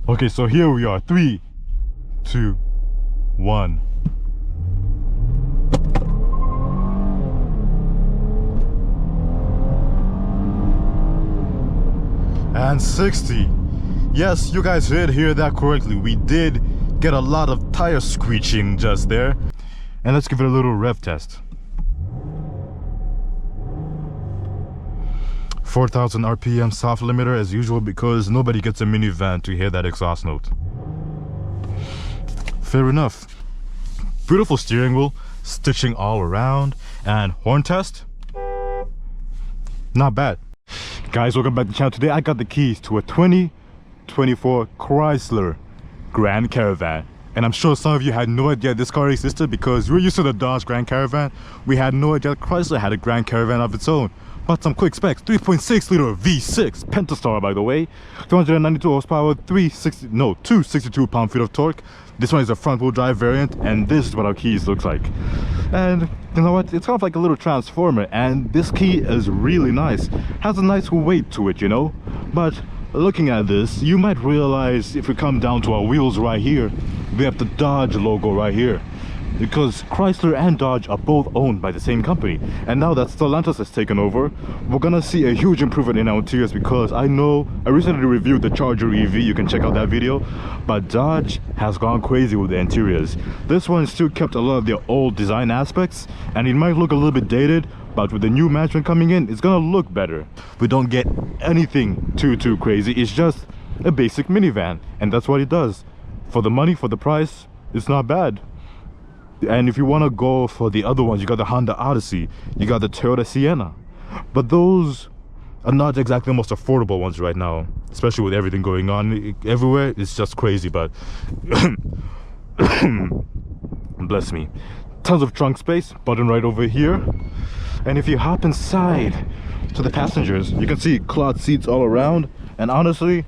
Okay, so here we are. 3, 2, 1. And 60. Yes, you guys did hear that correctly. We did get a lot of tire screeching just there. And let's give it a little rev test. 4,000 RPM soft limiter as usual, because nobody gets a minivan to hear that exhaust note. Fair enough. Beautiful steering wheel, stitching all around, and horn test. Not bad. Guys, welcome back to the channel. Today I got the keys to a 2024 Chrysler Grand Caravan. And I'm sure some of you had no idea this car existed because we're used to the Dodge Grand Caravan. We had no idea Chrysler had a Grand Caravan of its own. But some quick specs: 3.6 liter V6 Pentastar, by the way, 292 horsepower, 262 pound-feet of torque. This one is a front-wheel drive variant, and this is what our keys looks like. And you know what? It's kind of like a little transformer, and this key is really nice. Has a nice weight to it, you know. But looking at this, you might realize if we come down to our wheels right here, we have the Dodge logo right here, because Chrysler and Dodge are both owned by the same company. And now that Stellantis has taken over, we're gonna see a huge improvement in our interiors, because I recently reviewed the Charger EV, you can check out that video, but Dodge has gone crazy with the interiors. This one still kept a lot of their old design aspects, and it might look a little bit dated, but with the new management coming in, it's gonna look better. We don't get anything too crazy. It's just a basic minivan, and that's what it does. For the money, for the price, it's not bad. And if you want to go for the other ones, you got the Honda Odyssey, you got the Toyota Sienna, but those are not exactly the most affordable ones right now, especially with everything going on everywhere. It's just crazy. But bless me, tons of trunk space, button right over here. And if you hop inside to the passengers, you can see cloth seats all around, and honestly,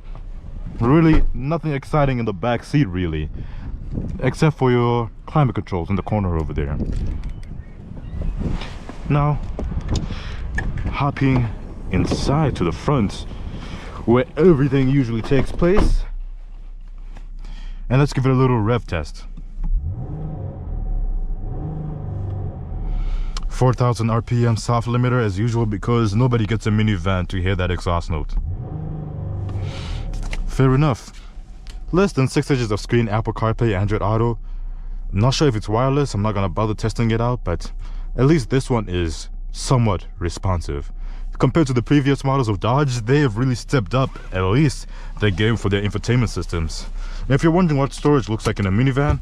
really nothing exciting in the back seat really, except for your climate controls in the corner over there. Now, hopping inside to the front where everything usually takes place, and let's give it a little rev test. 4,000 RPM soft limiter as usual, because nobody gets a minivan to hear that exhaust note. Fair enough. Less than 6 inches of screen, Apple CarPlay, Android Auto. I'm not sure if it's wireless, I'm not gonna bother testing it out, but at least this one is somewhat responsive. Compared to the previous models of Dodge, they have really stepped up at least their game for their infotainment systems. And if you're wondering what storage looks like in a minivan,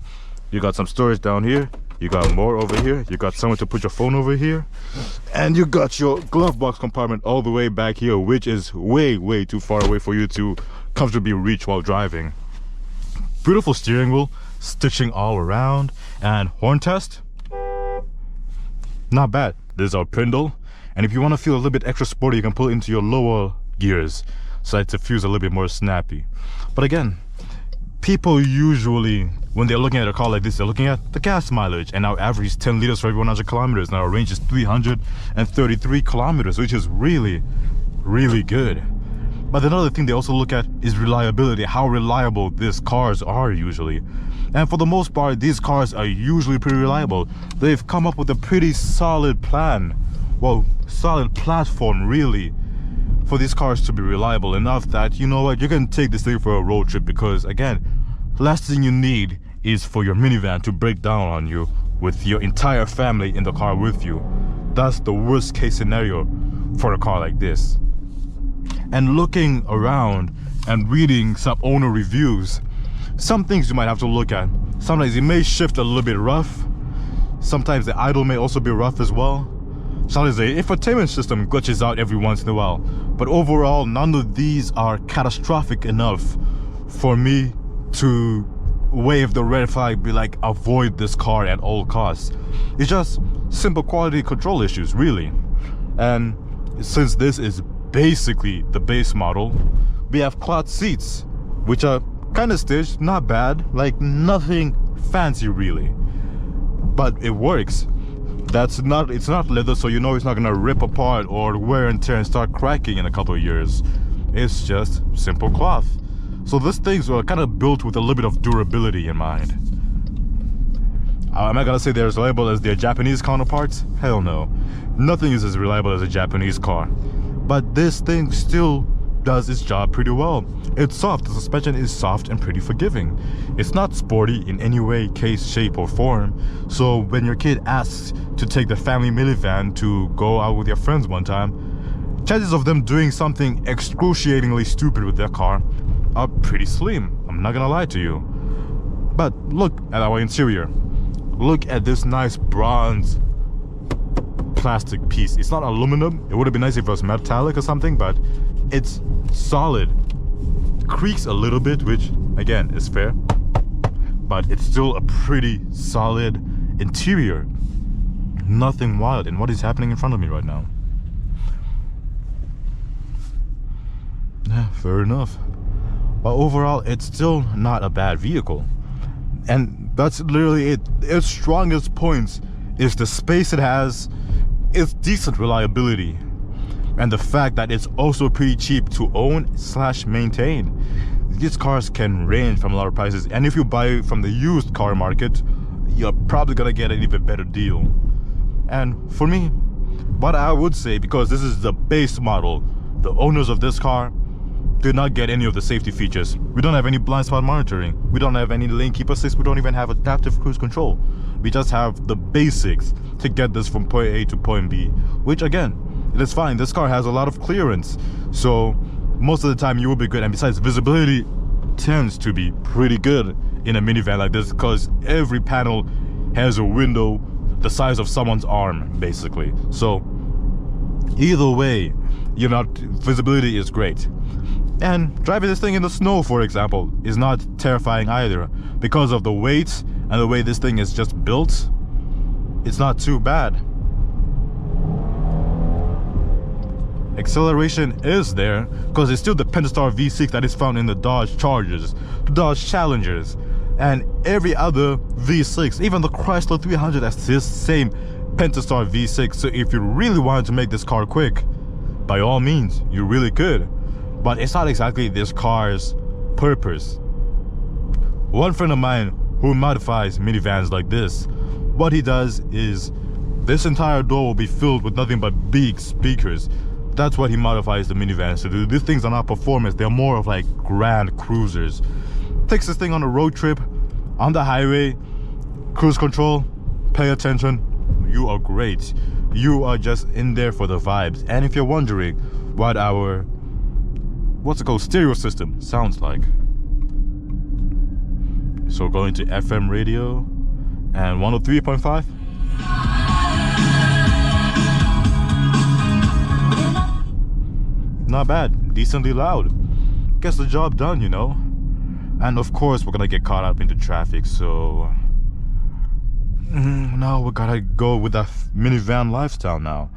you got some storage down here, you got more over here, you got somewhere to put your phone over here, and you got your glove box compartment all the way back here, which is way too far away for you to comfortably reach while driving. Beautiful steering wheel, stitching all around, and horn test. Not bad. There's our Prindle, and if you want to feel a little bit extra sporty, you can pull it into your lower gears so that it feels a little bit more snappy. But again, people usually, when they're looking at a car like this, they're looking at the gas mileage, and our average is 10 liters for every 100 kilometers, and our range is 333 kilometers, which is really good. But another thing they also look at is reliability, how reliable these cars are usually. And for the most part, these cars are usually pretty reliable. They've come up with a pretty solid plan, well, solid platform really, for these cars to be reliable enough that, you know what, you can take this thing for a road trip, because again, last thing you need is for your minivan to break down on you with your entire family in the car with you. That's the worst case scenario for a car like this. And looking around and reading some owner reviews, some things you might have to look at. Sometimes it may shift a little bit rough. Sometimes the idle may also be rough as well. Sometimes the infotainment system glitches out every once in a while. But overall, none of these are catastrophic enough for me to wave the red flag, be like, avoid this car at all costs. It's just simple quality control issues really. And since this is basically the base model, we have cloth seats, which are kind of stitched, not bad, like nothing fancy really, but it works. It's not leather, so you know it's not gonna rip apart or wear and tear and start cracking in a couple of years. It's just simple cloth. So these things were kind of built with a little bit of durability in mind. Am I gonna say they're as reliable as their Japanese counterparts? Hell no. Nothing is as reliable as a Japanese car. But this thing still does its job pretty well. It's soft. The suspension is soft and pretty forgiving. It's not sporty in any way, case, shape, or form. So when your kid asks to take the family minivan to go out with your friends one time, chances of them doing something excruciatingly stupid with their car are pretty slim. I'm not gonna lie to you. But look at our interior. Look at this nice bronze plastic piece. It's not aluminum. It would have been nice if it was metallic or something, but it's solid. Creaks a little bit, which again is fair, but it's still a pretty solid interior. Nothing wild. And what is happening in front of me right now? Yeah, fair enough. But overall, it's still not a bad vehicle. And that's literally it. Its strongest points is the space it has, its decent reliability, and the fact that it's also pretty cheap to own / maintain. These cars can range from a lot of prices, and if you buy from the used car market, you're probably gonna get an even better deal. And for me, what I would say, because this is the base model, the owners of this car did not get any of the safety features. We don't have any blind spot monitoring. We don't have any lane keep assist. We don't even have adaptive cruise control. We just have the basics to get this from point A to point B, which again, it is fine. This car has a lot of clearance, so most of the time you will be good. And besides, visibility tends to be pretty good in a minivan like this because every panel has a window the size of someone's arm, basically. So either way, visibility is great. And driving this thing in the snow, for example, is not terrifying either. Because of the weight and the way this thing is just built, it's not too bad. Acceleration is there, because it's still the Pentastar V6 that is found in the Dodge Chargers, the Dodge Challengers, and every other V6, even the Chrysler 300 has this same Pentastar V6. So if you really wanted to make this car quick, by all means, you really could. But it's not exactly this car's purpose. One friend of mine who modifies minivans like this, what he does is this entire door will be filled with nothing but big speakers. That's what he modifies the minivans to do. These things are not performance, they're more of like grand cruisers. Takes this thing on a road trip, on the highway, cruise control, pay attention, you are great. You are just in there for the vibes. And if you're wondering what our stereo system sounds like, so going to FM radio and 103.5. Not bad, decently loud. Gets the job done, And of course we're gonna get caught up into traffic, so now we gotta go with that minivan lifestyle now.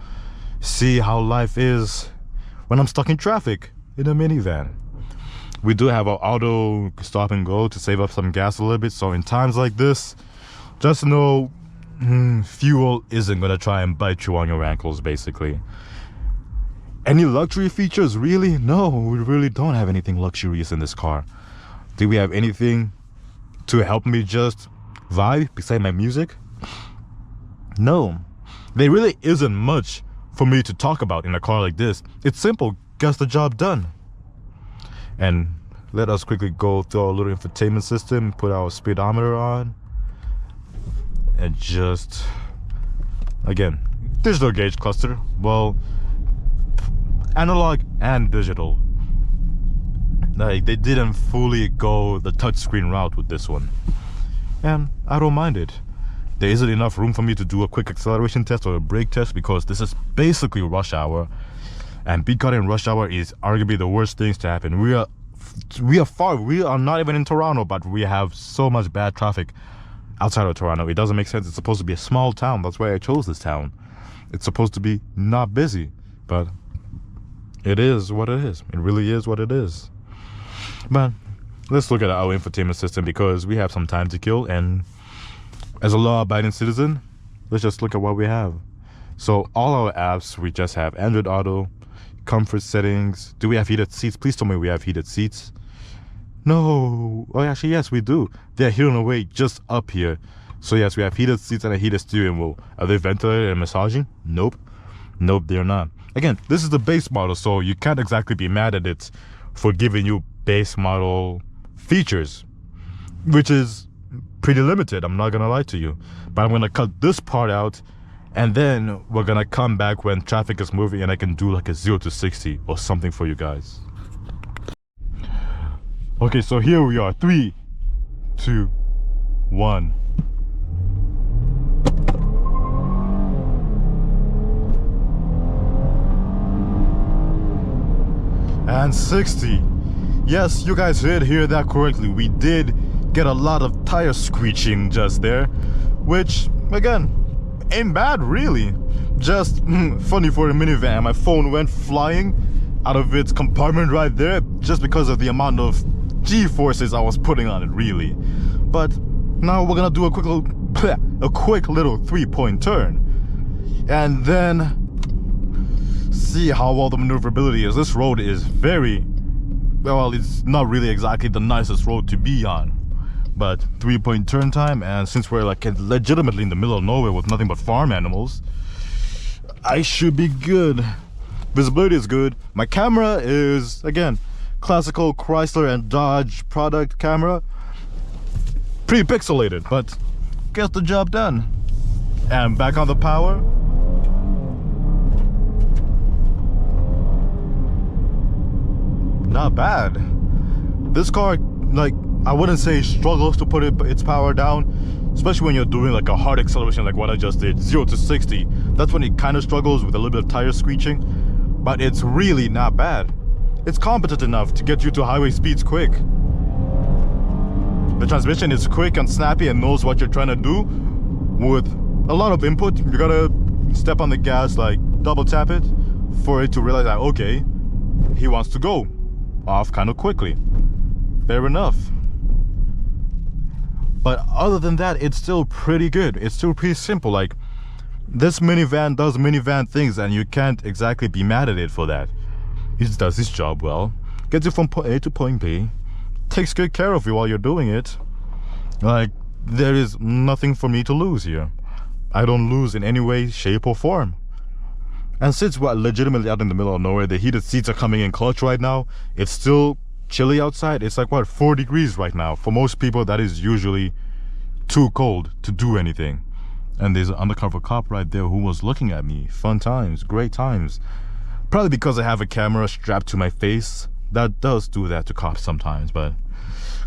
See how life is when I'm stuck in traffic in a minivan. We do have our auto stop and go to save up some gas a little bit, so in times like this, just know fuel isn't gonna try and bite you on your ankles, basically. Any luxury features? Really? No, we really don't have anything luxurious in this car. Do we have anything to help me just vibe beside my music? No, there really isn't much for me to talk about in a car like this. It's simple, gets the job done. And let us quickly go through our little infotainment system, put our speedometer on, and just, again, digital gauge cluster. Well, analog and digital. Like, they didn't fully go the touchscreen route with this one, and I don't mind it. There isn't enough room for me to do a quick acceleration test or a brake test because this is basically rush hour, and being caught in rush hour is arguably the worst things to happen. We are not even in Toronto, but we have so much bad traffic outside of Toronto. It doesn't make sense. It's supposed to be a small town. That's why I chose this town. It's supposed to be not busy, but it is what it is. It really is what it is. But let's look at our infotainment system because we have some time to kill, and as a law-abiding citizen, let's just look at what we have. So all our apps, we just have Android Auto, comfort settings. Do we have heated seats? Please tell me we have heated seats. No. Oh, actually, yes, we do. They're hidden away just up here. So yes, we have heated seats and a heated steering wheel. Are they ventilated and massaging? Nope. Nope, they're not. Again, this is the base model, so you can't exactly be mad at it for giving you base model features, which is pretty limited, I'm not gonna lie to you. But I'm gonna cut this part out, and then we're gonna come back when traffic is moving and I can do like a 0 to 60 or something for you guys. Okay, so here we are. 3, 2, 1. And 60. Yes, you guys did hear that correctly. We did get a lot of tire screeching just there, which again ain't bad really. Just funny for a minivan, my phone went flying out of its compartment right there just because of the amount of G-forces I was putting on it really. But now we're gonna do a quick little 3-point turn and then see how well the maneuverability is. This road is very well, it's not really exactly the nicest road to be on, but 3-point turn time, and since we're like legitimately in the middle of nowhere with nothing but farm animals, I should be good. Visibility is good. My camera is again classical Chrysler and Dodge product camera, pretty pixelated, but gets the job done. And back on the power. Not bad. This car, like, I wouldn't say struggles to put its power down, especially when you're doing like a hard acceleration like what I just did, 0 to 60. That's when it kind of struggles with a little bit of tire screeching, but it's really not bad. It's competent enough to get you to highway speeds quick. The transmission is quick and snappy and knows what you're trying to do. With a lot of input, you gotta step on the gas, like double tap it for it to realize that, okay, he wants to go off kind of quickly. Fair enough. But other than that, it's still pretty good. It's still pretty simple. Like, this minivan does minivan things and you can't exactly be mad at it for that. It does its job well, gets you from point A to point B, takes good care of you while you're doing it. Like, there is nothing for me to lose here. I don't lose in any way, shape or form. And since we're legitimately out in the middle of nowhere, the heated seats are coming in clutch right now. It's still chilly outside. It's like, what, 4 degrees right now. For most people, that is usually too cold to do anything. And there's an undercover cop right there who was looking at me. Fun times, great times. Probably because I have a camera strapped to my face. That does do that to cops sometimes. But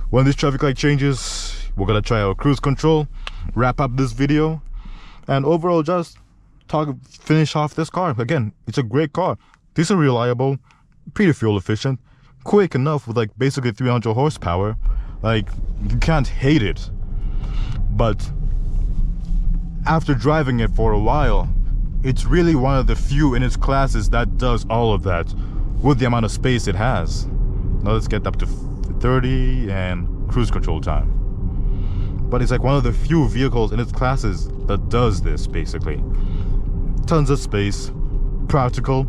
when this traffic light changes, we're gonna try our cruise control, wrap up this video, and overall just finish off this car. Again, it's a great car, decent, reliable, pretty fuel efficient, quick enough with like basically 300 horsepower. Like, you can't hate it. But after driving it for a while, it's really one of the few in its classes that does all of that with the amount of space it has. Now let's get up to 30 and cruise control time. But it's like one of the few vehicles in its classes that does this basically. Tons of space, practical,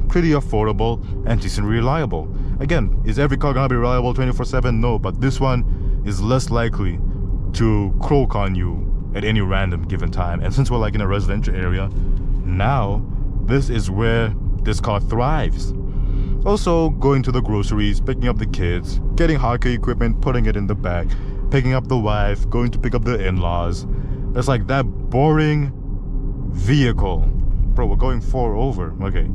pretty affordable, and decent reliable. Again, is every car gonna be reliable 24/7? No, but this one is less likely to croak on you at any random given time. And since we're like in a residential area, now this is where this car thrives. Also, going to the groceries, picking up the kids, getting hockey equipment, putting it in the bag, picking up the wife, going to pick up the in-laws. It's like that boring vehicle. Bro, we're going 4 over. Okay.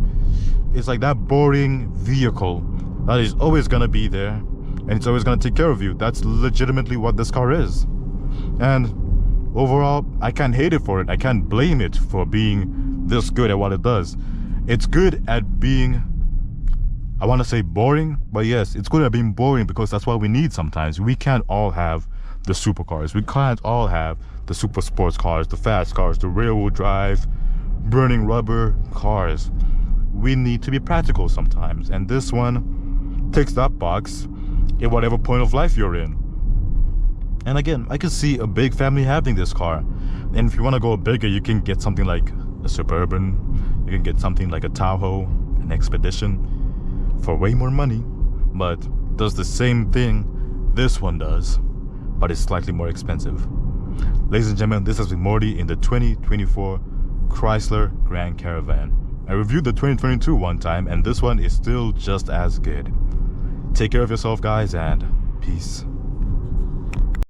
It's like that boring vehicle that is always gonna be there and it's always gonna take care of you. That's legitimately what this car is. And overall, I can't hate it for it. I can't blame it for being this good at what it does. It's good at being, I want to say boring, but yes, it's good at being boring because that's what we need sometimes. We can't all have the supercars. We can't all have the super sports cars, the fast cars, the rear-wheel drive, burning rubber cars. We need to be practical sometimes, and this one ticks that box in whatever point of life you're in. And again, I can see a big family having this car. And if you want to go bigger, you can get something like a Suburban, you can get something like a Tahoe, an Expedition, for way more money, but does the same thing This one does, but it's slightly more expensive. Ladies and gentlemen, this has been Morty in the 2024 Chrysler Grand Caravan. I reviewed the 2022 one time, and this one is still just as good. Take care of yourself, guys, and peace.